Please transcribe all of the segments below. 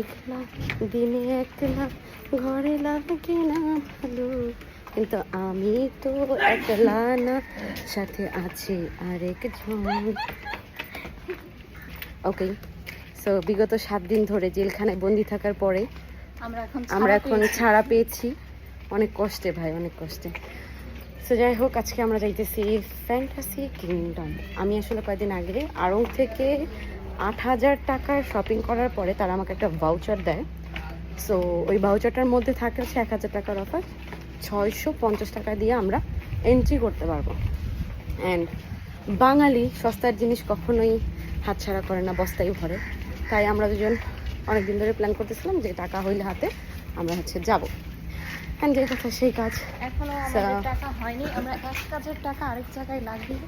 একলা দিনে একলা ঘরে লাগে না ভালো, কিন্তু আমি তো একলা না, সাথে আছে আরেকজন। ওকে, সো বিগত 7 দিন ধরে জেলখানায় বন্দি থাকার পরে আমরা এখন ছাড়া পেয়েছি, অনেক কষ্টে ভাই, অনেক কষ্টে। সো যাই হোক, আজকে আমরা যাইতেছি ফ্যান্টাসি কিংডম। আমি আসলে কয়েকদিন আগে আড়ং থেকে 8,000 টাকার শপিং করার পরে তারা আমাকে একটা ভাউচার দেয়। সো ওই ভাউচারটার মধ্যে থাকে হচ্ছে 1,000 টাকার অফার। 650 টাকা দিয়ে আমরা এন্ট্রি করতে পারবো। অ্যান্ড বাঙালি সস্তার জিনিস কখনোই হাতছাড়া করে না, বস্তায় ভরে। তাই আমরা দুজন অনেকদিন ধরে প্ল্যান করতেছিলাম যে টাকা হইলে হাতে আমরা হচ্ছে যাবো। হ্যাঁ, যে কথা সেই কাজ, এখনো আমাদের টাকা হয়নি। আমরা এক কাজের টাকা আরেক জায়গায় লাগিয়ে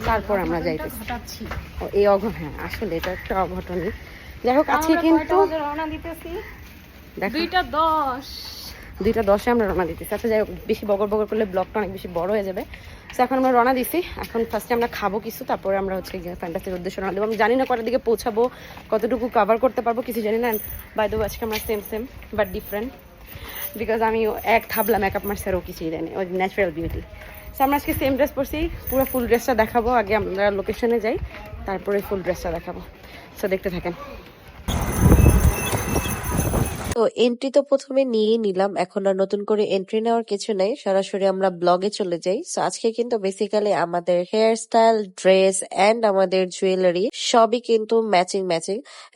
তারপর আমরা ঘটাচ্ছি। ও এই হ্যাঁ, আসলে এটা একটা অঘটনই। যাই হোক, আজকে কিন্তু রওনা দিতেছি দেখো 2:10 আমরা রওনা দিতেছি। আচ্ছা যাই হোক, বেশি বগর করলে ব্লগটা অনেক বেশি বড় হয়ে যাবে। তো এখন আমরা রওনা দিছি। এখন ফার্স্টে আমরা খাবো কিছু, তারপরে আমরা হচ্ছে গিয়ে ফ্যান্টাসির উদ্দেশ্যে রওনা দেবো। আমি জানি না কটার দিকে পৌঁছাবো, কতটুকু কভার করতে পারবো কিছু জানি না। বাই দ্য ওয়ে, আজকে আমরা সেম বাট ডিফারেন্ট, বিকজ আমি এক থাবলা মেকআপ মারছে ও কিছুই জানি, ওই ন্যাচারাল বিউটি। সো আমরা আজকে সেম ড্রেস পরছি, পুরো ফুল ড্রেসটা দেখাবো। আগে আমরা লোকেশনে যাই, তারপরে ফুল ড্রেসটা দেখাবো। সো দেখতে থাকেন। তো এন্ট্রি তো প্রথমে নিয়েই নিলাম, এখন আর নতুন করে এন্ট্রি নেওয়ার কিছু নাই, সরাসরি আমরা ব্লগে চলে যাই। সো আজকে কিন্তু বেসিক্যালি আমাদের হেয়ার স্টাইল, ড্রেস এন্ড আমাদের জুয়েলারি সবই কিন্তু ম্যাচিং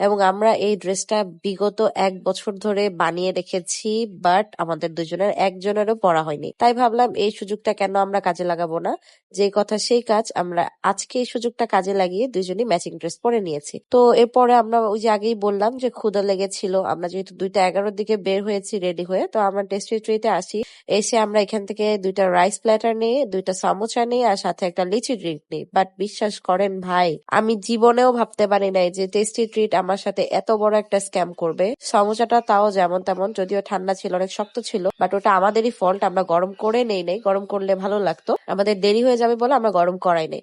এবং আমরা এই ড্রেসটা বিগত 1 বছর ধরে বানিয়ে রেখেছি, বাট আমাদের দুজনের একজনেরও পরা হয়নি। তাই ভাবলাম এই সুযোগটা কেন আমরা কাজে লাগাবো না। যে কথা সেই কাজ, আমরা আজকে এই সুযোগটা কাজে লাগিয়ে দুজনই ম্যাচিং ড্রেস পরে নিয়েছি। তো এরপরে আমরা ওই যে আগেই বললাম যে ক্ষুধা লেগেছিল, আমরা যেহেতু 2:11 দিকে বের হয়েছি রেডি হয়ে, তো আমরা টেস্টি ট্রিতে আসি। এসে আমরা এখান থেকে 2টা রাইস প্ল্যাটার নিয়ে, 2টা সামোসা নিয়ে আর সাথে একটা লিচি ড্রিঙ্ক নিই। বাট বিশ্বাস করেন ভাই, আমি জীবনেও ভাবতে পারি নাই যে টেস্টি ট্রিট আমার সাথে এত বড় একটা স্ক্যাম করবে। সমোসাটা তাও যেমন তেমন, যদিও ঠান্ডা ছিল, অনেক শক্ত ছিল, বাট ওটা আমাদেরই ফল্ট, আমরা গরম করে নেই নাই। গরম করলে ভালো লাগতো, আমাদের দেরি হয়ে যাবে বলে আমরা গরম করাই নাই।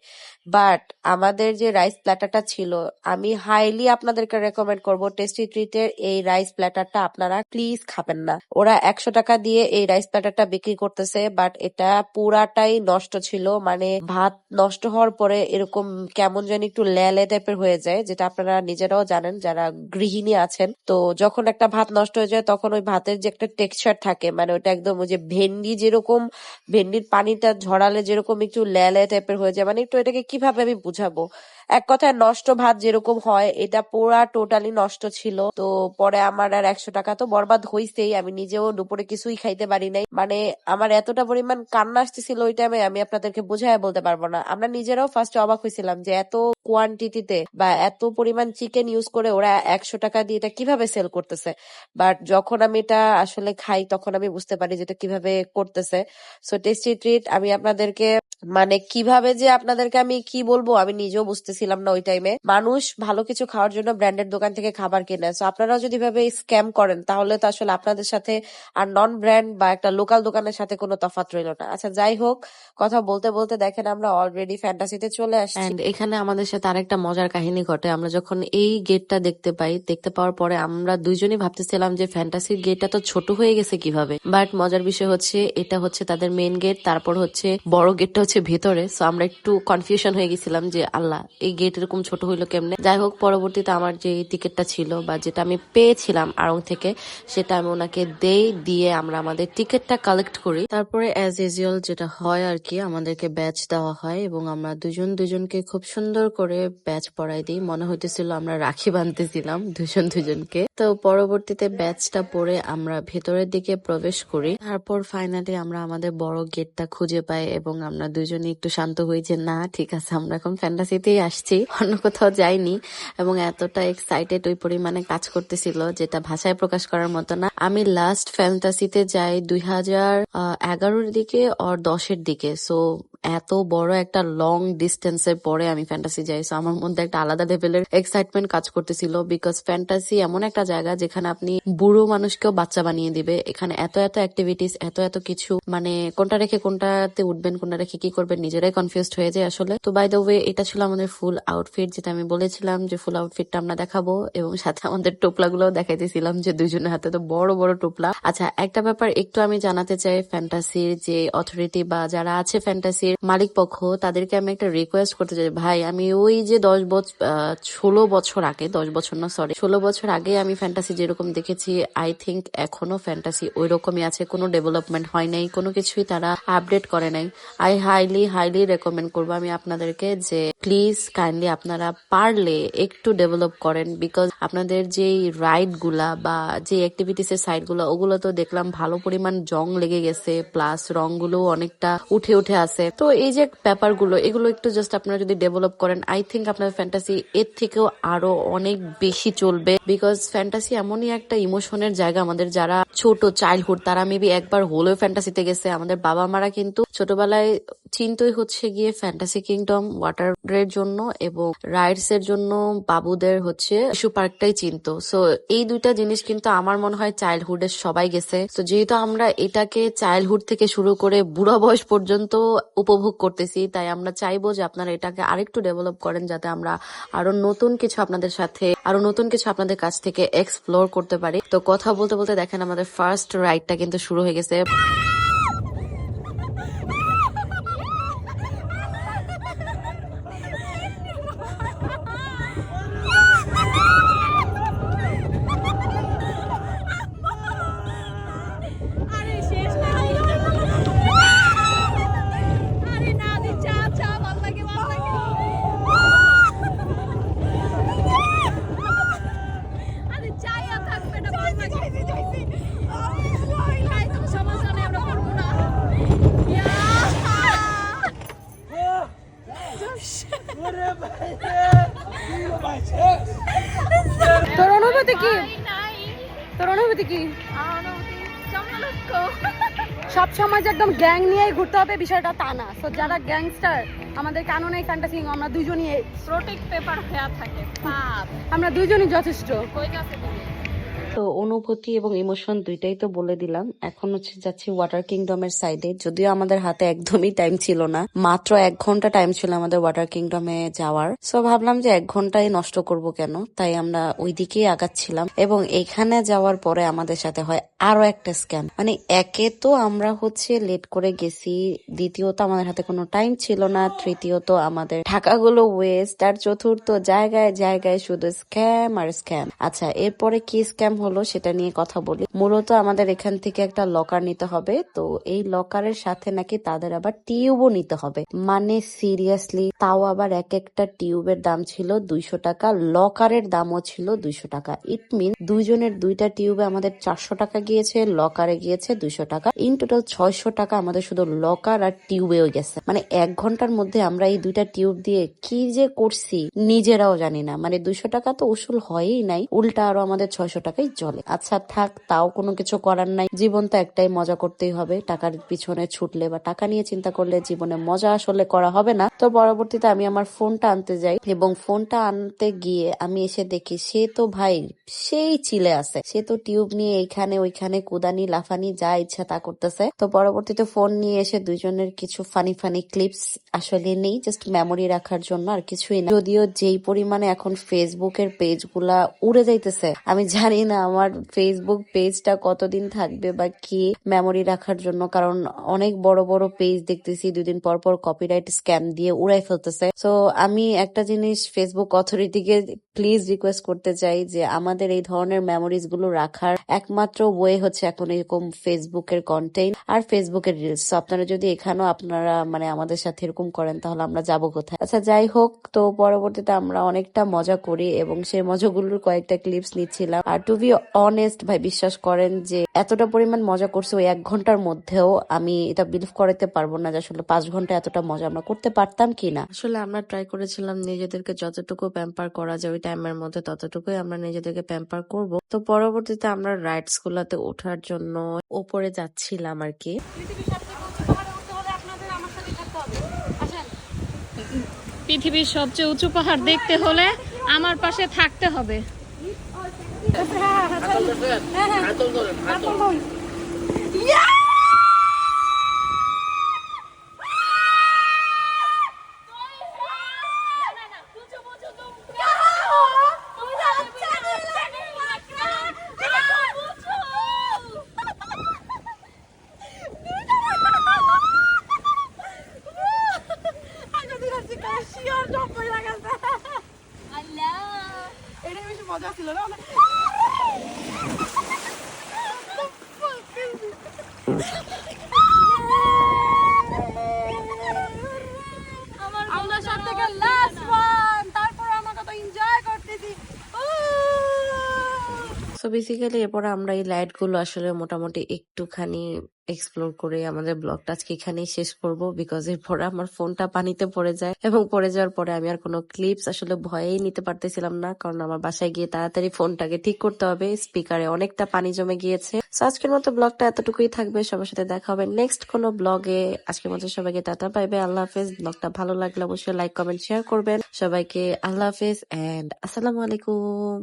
বাট আমাদের যে রাইস প্ল্যাটারটা ছিল, আমি হাইলি আপনাদেরকে রেকমেন্ড করবো টেস্টি ট্রিটের এই রাইস প্ল্যাটারটা আপনারা প্লিজ খাবেন না। ওরা 100 টাকা দিয়ে এই রাইস প্ল্যাটারটা বিক্রি করতেছে, বাট এটা পুরাটাই নষ্ট ছিল। মানে ভাত নষ্ট হওয়ার পরে এরকম কেমন যেন একটু লেলে টাইপের হয়ে যায়, যেটা আপনারা নিজেরাও জানেন যারা গৃহিণী আছেন। তো যখন একটা ভাত নষ্ট হয়ে যায়, তখন ওই ভাতের যে একটা টেক্সচার থাকে, মানে ওটা একদম ওই যে ভেন্ডি যেরকম, ভেন্ডির পানিটা ঝরালে যেরকম একটু লেলে টাইপের হয়ে যায়, মানে একটু এটাকে কিভাবে আমি বুঝাবো, এক কথায় নষ্ট ভাত যেরকম হয়, এটা পুরা টোটালি নষ্ট ছিল। তো পরে আমার আর 100 টাকা তো বরবাদ হইছেই, আমি নিজেও দুপুরে কিছুই খাইতে পারি নাই। মানে আমার এতটা পরিমাণ কান্না আসতেছিল ওই টাইমে, আমি আপনাদেরকে বুঝাইয়া বলতে পারবো না। আমরা নিজেরাও ফার্স্টে অবাক হয়েছিলাম যে এত কোয়ান্টিটিতে বা এত পরিমাণ চিকেন ইউজ করে ওরা 100 টাকা দিয়ে এটা কিভাবে সেল করতেছে। বাট যখন আমি এটা আসলে খাই, তখন আমি বুঝতে পারি যে এটা কিভাবে করতেছে। সো টেস্টি ট্রিট, আমি আপনাদেরকে মানে কিভাবে যে আপনাদেরকে আমি কি বলবো, আমি নিজেও বুঝতেছিলাম না ওই টাইমে। মানুষ ভালো কিছু খাওয়ার জন্য ব্র্যান্ডেড দোকান থেকে খাবার কিনে, সো আপনারাও যদি ভাবে স্ক্যাম করেন, তাহলে তো আসলে আপনাদের সাথে আর নন ব্র্যান্ড বা একটা লোকাল দোকানের সাথে কোনো তফাৎ রইল না। আচ্ছা যাই হোক, কথা বলতে বলতে দেখেন আমরা অলরেডি ফ্যান্টাসিতে চলে আসছি। এন্ড এখানে আমাদের সাথে আরেকটা মজার কাহিনী ঘটে। আমরা যখন এই গেটটা দেখতে পাওয়ার পরে আমরা দুইজনই ভাবতেছিলাম যে ফ্যান্টাসির গেটটা তো ছোট হয়ে গেছে কিভাবে। বাট মজার বিষয় হচ্ছে এটা হচ্ছে তাদের মেইন গেট, তারপর হচ্ছে বড় গেটটা হচ্ছে ভেতরে। সো আমরা একটু কনফিউশন হয়ে গেছিলাম যে আল্লাহ, এই গেট এরকম ছোট হইলো কেমনে। যাই হোক, পরবর্তীতে আমার যে টিকিটটা ছিল বা যেটা আমি পেয়েছিলাম আড়ং থেকে, সেটা আমি ওনাকে দিয়ে আমরা আমাদের টিকিটটা কালেক্ট করি। তারপরে অ্যাজ ইউজুয়াল যেটা হয় আর কি, আমাদেরকে ব্যাচ দেওয়া হয় এবং আমরা দুজনকে খুব সুন্দর করে ব্যাচ পরাই দিই। মনে হইতেছিল আমরা রাখি বাঁধতেছিলাম দুজনকে। তো পরবর্তীতে ব্যাচটা পরে আমরা ভেতরের দিকে প্রবেশ করি। তারপর ফাইনালি আমরা আমাদের বড় গেটটা খুঁজে পাই এবং আমরা দুজনে একটু শান্ত হই যে না, ঠিক আছে, আমরা এখন ফ্যান্টাসিতেই আসছি, অন্য কোথাও যাইনি। এবং এতটা এক্সাইটেড ওই পরিমাণে কাজ করতেছিল যেটা ভাষায় প্রকাশ করার মতো না। আমি লাস্ট ফ্যান্টাসিতে যাই 2011 দিকে আর 10 দিকে। সো এত বড় একটা লং ডিস্টেন্সের পরে আমি ফ্যান্টাসি যাই। সো আমার মধ্যে একটা আলাদা লেভেলের এক্সাইটমেন্ট কাজ করতেছিল, বিকজ ফ্যান্টাসি এমন একটা জায়গা যেখানে আপনি বুড়ো মানুষকেও বাচ্চা বানিয়ে দিবে। এখানে এত এত অ্যাক্টিভিটিস, এত এত কিছু, মানে কোনটা রেখে কোনটাতে উঠবেন, কোনটা রেখে কি করবেন নিজেরাই কনফিউজড হয়ে যায় আসলে। তো বাই দ্য ওয়ে, এটা ছিল আমাদের ফুল আউটফিট, যেটা আমি বলেছিলাম যে ফুল আউটফিটটা আমরা দেখাবো, এবং সাথে আমাদের টোপলা গুলোও দেখাইতেছিলাম যে দুইজনের হাতে তো বড় বড় টোপলা। আচ্ছা, একটা ব্যাপার একটু আমি জানাতে চাই, ফ্যান্টাসির যে অথরিটি বা যারা আছে ফ্যান্টাসির মালিক পক্ষ, তাদেরকে আমি একটা রিকোয়েস্ট করতে চাই, ভাই আমি ওই যে 16 বছর আগে, 10 বছর না সরি 16 বছর আগে আমি ফ্যান্টাসি যেরকম দেখেছি, আই থিঙ্ক এখনো ফ্যান্টাসি ওই রকমই আছে, কোনো ডেভেলপমেন্ট হয় নাই, কোনো কিছুই তারা আপডেট করে নাই। আই হাইলি রেকমেন্ড করবো আমি আপনাদেরকে যে প্লিজ কাইন্ডলি আপনারা পারলে একটু ডেভেলপ করেন, বিকজ আপনাদের যে রাইড গুলা বা যে অ্যাক্টিভিটিস এর সাইড গুলা, ওগুলো তো দেখলাম ভালো পরিমাণ জং লেগে গেছে, প্লাস রং গুলো অনেকটা উঠে উঠে আছে। তো এই যে ব্যাপারগুলো, এগুলো একটু জাস্ট আপনারা যদি ডেভেলপ করেন, আই থিঙ্ক আপনার ফ্যান্টাসি এর থেকেও আরো অনেক বেশি চলবে, বিকজ ফ্যান্টাসি এমনই একটা ইমোশনের জায়গা। আমাদের যারা ছোট চাইল্ডহুড, তারা মেবি একবার হলেও ফ্যান্টাসিতে গেছে। আমাদের বাবা মারা কিন্তু ছোটবেলায় চিন্তাই হচ্ছে গিয়ে ফ্যান্টাসি কিংডম ওয়াটারের জন্য এবং রাইডস এর জন্য বাবুদের হচ্ছে শিশু পার্কটাই চিনতো। সো এই দুইটা জিনিস কিন্তু আমার মনে হয় চাইল্ডহুড এর সবাই গেছে। তো যেহেতু আমরা এটাকে চাইল্ডহুড থেকে শুরু করে বুড়া বয়স পর্যন্ত উপভোগ করতেছি, তাই আমরা চাইবো যে আপনারা এটাকে আরেকটু ডেভেলপ করেন, যাতে আমরা আরো নতুন কিছু আপনাদের কাছ থেকে এক্সপ্লোর করতে পারি। তো কথা বলতে বলতে দেখেন আমাদের ফার্স্ট রাইডটা কিন্তু শুরু হয়ে গেছে। তোর অনুভূতি কি? তোর অনুভূতি কি? সব সময় যে একদম গ্যাং নিয়েই ঘুরতে হবে বিষয়টা তা না। তো যারা গ্যাংস্টার, আমাদের কাননে ফ্যান্টাসি, আমরা দুজনই প্রোটেক্ট পেপার হয়ে থাকে, আমরা দুজনই যথেষ্ট। তো অনুভূতি এবং ইমোশন দুইটাই তো বলে দিলাম। এখন হচ্ছে যাচ্ছি ওয়াটার কিংডমের সাইডে। যদিও আমাদের হাতে একদমই টাইম ছিল না, মাত্র 1 ঘন্টা টাইম ছিল আমাদের ওয়াটার কিংডমে যাওয়ার। সো ভাবলাম যে 1 ঘন্টাই নষ্ট করব কেন, তাই আমরা ওই দিকেই আগাচ্ছিলাম। এবং এখানে যাওয়ার পরে আমাদের সাথে হয় আরো একটা স্ক্যাম। মানে একে তো আমরা হচ্ছে লেট করে গেছি, দ্বিতীয়ত আমাদের হাতে কোনো টাইম ছিল না, তৃতীয়ত আমাদের টাকাগুলো ওয়েস্ট, আর চতুর্থ জায়গায় জায়গায় শুধু স্ক্যাম আর স্ক্যাম। আচ্ছা, এরপরে কি স্ক্যাম হলো সেটা নিয়ে কথা বলি। মূলত আমাদের এখান থেকে একটা লকার নিতে হবে। তো এই লকারের সাথে নাকি তাদের আবার টিউবও নিতে হবে। মানে সিরিয়াসলি, তাও আবার এক একটা টিউবের দাম ছিল 200 টাকা, লকারের দামও ছিল 200 টাকা। ইট মিন দুইজনের 2টা টিউবে আমাদের 400 টাকা গিয়েছে, লকারে গিয়েছে 200 টাকা। ইন টোটাল 600 টাকা আমাদের শুধু লকার আর টিউবেও গেছে। মানে 1 ঘন্টার মধ্যে আমরা এই 2টা টিউব দিয়ে কি যে করছি নিজেরাও জানি না। মানে 200 টাকা তো উসুল হয়ই নাই, উল্টা আরো আমাদের 600 টাকাই চলে। আচ্ছা থাক, তাও কোনো কিছু করার নাই, জীবন তো একটাই, মজা করতেই হবে। টাকার পিছনে ছুটলে বা টাকা নিয়ে চিন্তা করলে জীবনে মজা আসলে করা হবে না। তো পরবর্তীতে আমি আমার ফোনটা আনতে যাই, এবং ফোনটা আনতে গিয়ে আমি এসে দেখি সে তো ভাই সেই চিলে আছে, সে তো টিউব নিয়ে এইখানে ওইখানে কুদানি লাফানি যা ইচ্ছা তা করতেছে। তো পরবর্তীতে ফোন নিয়ে এসে দুইজনের কিছু ফানি ক্লিপস আসলে নেই, জাস্ট মেমোরি রাখার জন্য, আর কিছুই না। যদিও যেই পরিমাণে এখন ফেসবুকের পেজ গুলা উড়ে যাইতেছে, আমি জানি না আমার ফেসবুক পেজটা কতদিন থাকবে বা কি মেমোরি রাখার জন্য, কারণ অনেক বড় বড় পেজ দেখতেছি 2 দিন পর পর কপিরাইট স্ক্যাম দিয়ে উড়াই ফেলতেছে। সো আমি একটা জিনিস ফেসবুক অথরিটিকে প্লিজ রিকোয়েস্ট করতে চাই যে আমাদের এই ধরনের মেমোরিজ গুলো রাখার একমাত্র ওয়ে হচ্ছে এখন এরকম ফেসবুকের কন্টেন্ট আর ফেসবুকের রিলস। আপনারা যদি এখানেও আপনারা মানে আমাদের সাথে এরকম করেন, তাহলে আমরা যাবো কোথায়? আচ্ছা যাই হোক, তো পরবর্তীতে আমরা অনেকটা মজা করি এবং সেই মজাগুলোর কয়েকটা ক্লিপস নিচ্ছিলাম। আর টু বি অনেস্ট ভাই, বিশ্বাস করেন যে এতটা পরিমাণ মজা করছে ওই 1 ঘন্টার মধ্যেও, আমি এটা বিলিভ করাতে পারবো না যে আসলে 5 ঘন্টা এতটা মজা আমরা করতে পারতাম কিনা। আসলে আমরা ট্রাই করেছিলাম নিজেদেরকে যতটুকু প্যাম্পার করা যায় ওই টাইমের মধ্যে ততটুকুই আমরা নিজেদেরকে প্যাম্পার করব। তো পরবর্তীতে আমরা রাইডস গুলাতে ওঠার জন্য ওপরে যাচ্ছিলাম আর কি। পৃথিবীর সবচেয়ে উঁচু পাহাড় দেখতে হলে আমার পাশে থাকতে হবে। চলতেছে, হ্যাঁ হ্যাঁ হ্যাঁ চলতেছে, হ্যাঁ হ্যাঁ হাতল ধরেন, হাতল ধরেন। এটা বেশি মজা ছিল না আমরা সব থেকে লাস্ট ওয়ান, তারপর আমরা কত এনজয় করতেছি। সো বেসিক্যালি এরপরে আমরা এই লাইট গুলো আসলে মোটামুটি একটুখানি এক্সপ্লোর করে আমাদের ব্লগটা আজকে এখানেই শেষ করব, বিকজ এরপরে আমার ফোনটা পানিতে পড়ে যায় এবং পড়ে যাওয়ার পরে আমি আর কোনো ক্লিপস আসলে ভয়েই নিতে পারতেছিলাম না, কারণ আমার বাসায় গিয়ে তাড়াতাড়ি ফোনটাকে ঠিক করতে হবে, স্পিকারে অনেকটা পানি জমে গিয়েছে। সো আজকের মতো ব্লগটা এতটুকুই থাকবে, সবার সাথে দেখা হবে নেক্সট কোনো ব্লগে। আজকের মতো সবাইকে টাটা, বাই বাই, আল্লাহ হাফেজ। ব্লগটা ভালো লাগলে অবশ্যই লাইক কমেন্ট শেয়ার করবেন। সবাইকে আল্লাহ হাফেজ এন্ড আসসালামু আলাইকুম।